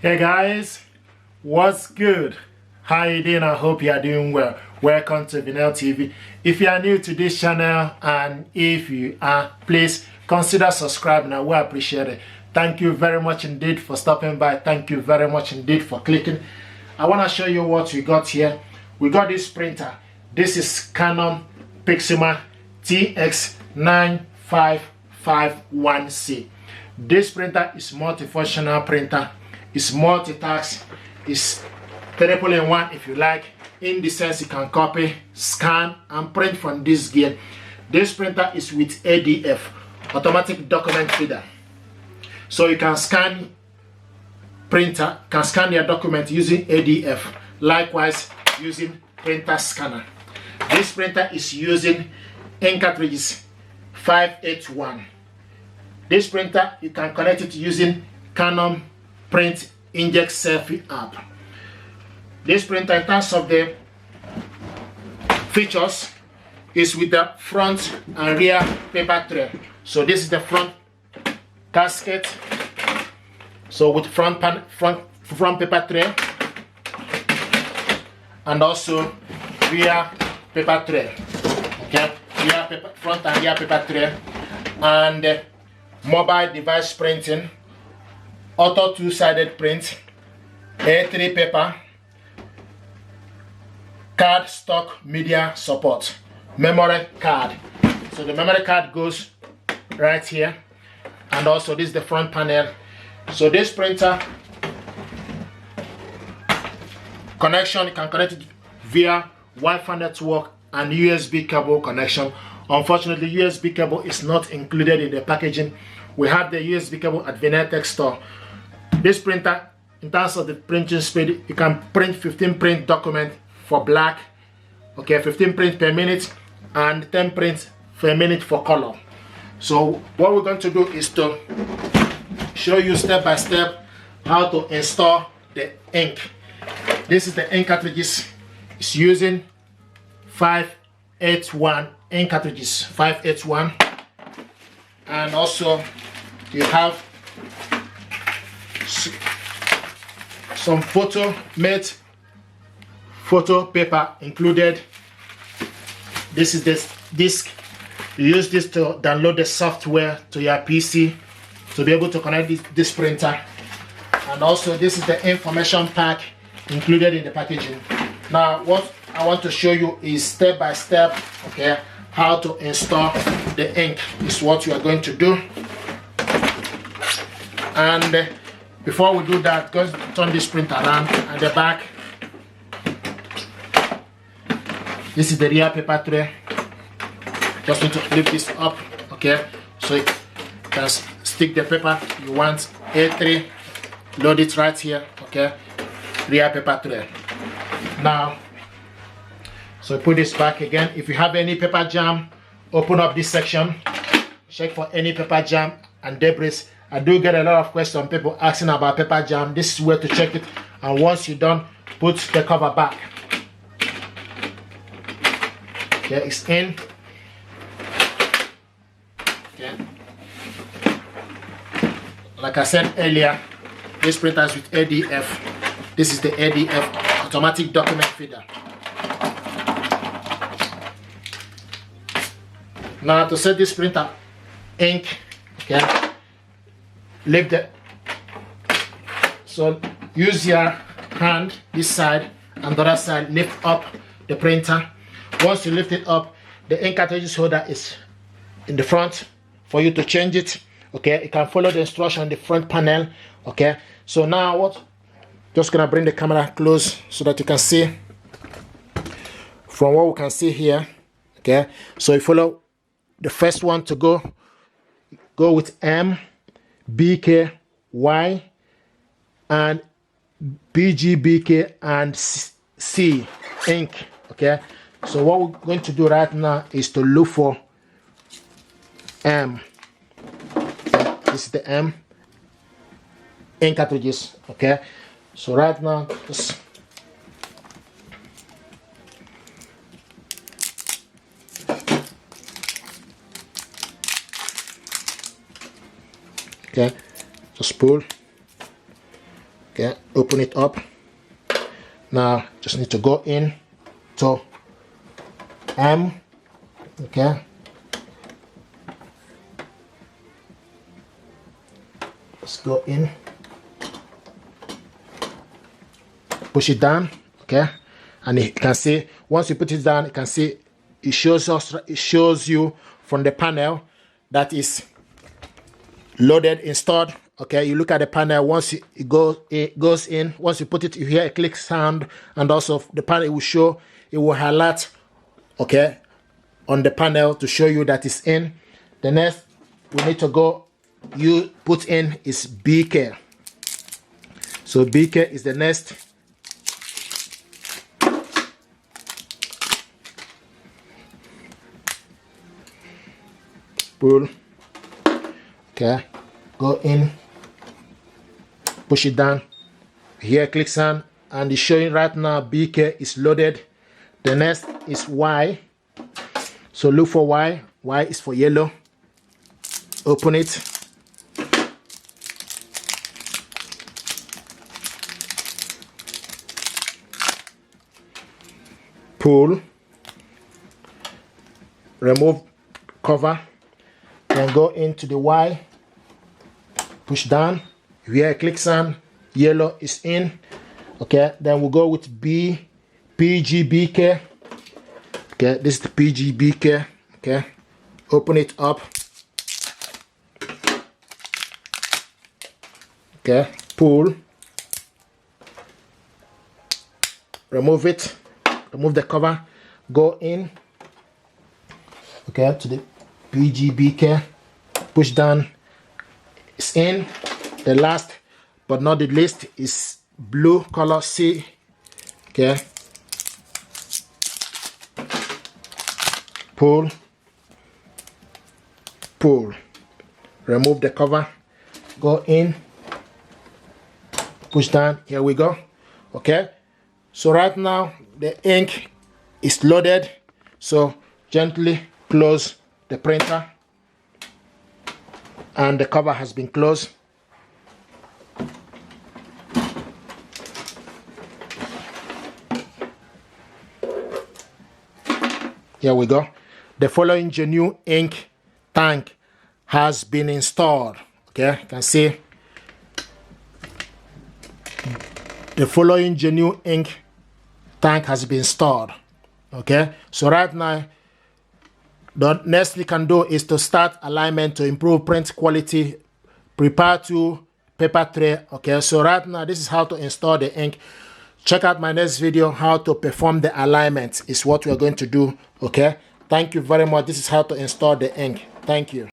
Hey guys, what's good? How you doing? I hope you are doing well. Welcome to Vinyl TV. If you are new to this channel, and if you are, please consider subscribing. I will appreciate it. Thank you very much indeed for stopping by. Thank you very much indeed for clicking. I want to show you what we got here. We got this printer. This is Canon Pixma TS9551C. This printer is multifunctional printer. It's multitask. It's triple in one if you like. In the sense you can copy, scan, and print from this gear. This printer is with ADF, automatic document feeder. So you can scan your document using ADF. Likewise, using printer scanner. This printer is using Ink Cartridges 581. This printer, you can connect it using Canon Print Inject Selfie app. This printer, in terms of the features, is with the front and rear paper tray. So this is the front casket. So with front paper tray, and also rear paper tray. Okay, front and rear paper tray, and mobile device printing, auto two-sided print, A3 paper, card stock media support, memory card. So the memory card goes right here, and also this is the front panel. So this printer connection, you can connect it via Wi-Fi network and USB cable connection. Unfortunately, USB cable is not included in the packaging. We have the USB cable at Vinyl Tech store. This printer, in terms of the printing speed, you can print 15 print document for black, okay, 15 print per minute, and 10 prints per minute for color. So what we're going to do is to show you step by step how to install the ink. This is the ink cartridges. It's using 581 ink cartridges, 581, and also you have some photo paper included. This is this disc. You use this to download the software to your PC to be able to connect this printer. And also this is the information pack included in the packaging. Now what I want to show you is step by step, okay, how to install the ink is what you are going to do. And before we do that, just turn this printer around. At the back, this is the rear paper tray. Just need to flip this up, okay, so you can stick the paper you want. A3, load it right here, okay, rear paper tray. Now, so put this back again. If you have any paper jam, open up this section, check for any paper jam and debris. I do get a lot of questions, people asking about paper jam. This is where to check it, and once you're done, put the cover back. Okay, it's in. Okay. Like I said earlier, this printer is with ADF. This is the ADF automatic document feeder. Now to set this printer ink, okay, lift it. So use your hand, this side and the other side, lift up the printer. Once you lift it up, the ink cartridges holder is in the front for you to change it. Okay, you can follow the instruction on the front panel. Okay, so now what? Just gonna bring the camera close so that you can see from what we can see here. Okay, so you follow the first one to go with M, B, K, Y, and B, G, B, K, and C, ink. Okay, so what we're going to do right now is to look for M. This is the M, ink cartridges. Okay, so right now just okay, just pull. Okay, open it up. Now just need to go in to M. Okay, let's go in, push it down. Okay, and you can see once you put it down, you can see it shows you from the panel that is loaded, installed. Okay, you look at the panel. Once it goes in, once you put it, you hear a click sound, and also the panel will show, it will highlight, okay, on the panel to show you that it's in. The next we need to go, you put in is BK. So BK is the next. Pull. Okay, go in, push it down. Here click on, and it's showing right now BK is loaded. The next is Y. So look for Y. Y is for yellow. Open it. Pull. Remove cover. Then go into the Y. Push down. Here clicks on, yellow is in. Okay, then we'll go with B, PGBK. Okay, this is the PGBK. Okay, open it up. Okay, pull. Remove it. Remove the cover. Go in. Okay, to the PGBK. Push down. It's in. The last but not the least is blue color C. Okay, pull, pull, remove the cover, go in, push down. Here we go. Okay, so right now the ink is loaded, so gently close the printer, and the cover has been closed. Here we go. The following genuine ink tank has been installed. Okay, you can see the following genuine ink tank has been installed. Okay, so right now the next we can do is to start alignment to improve print quality. Prepare to paper tray. Okay, so right now this is how to install the ink. Check out my next video, how to perform the alignment is what we are going to do. Okay, thank you very much. This is how to install the ink. Thank you.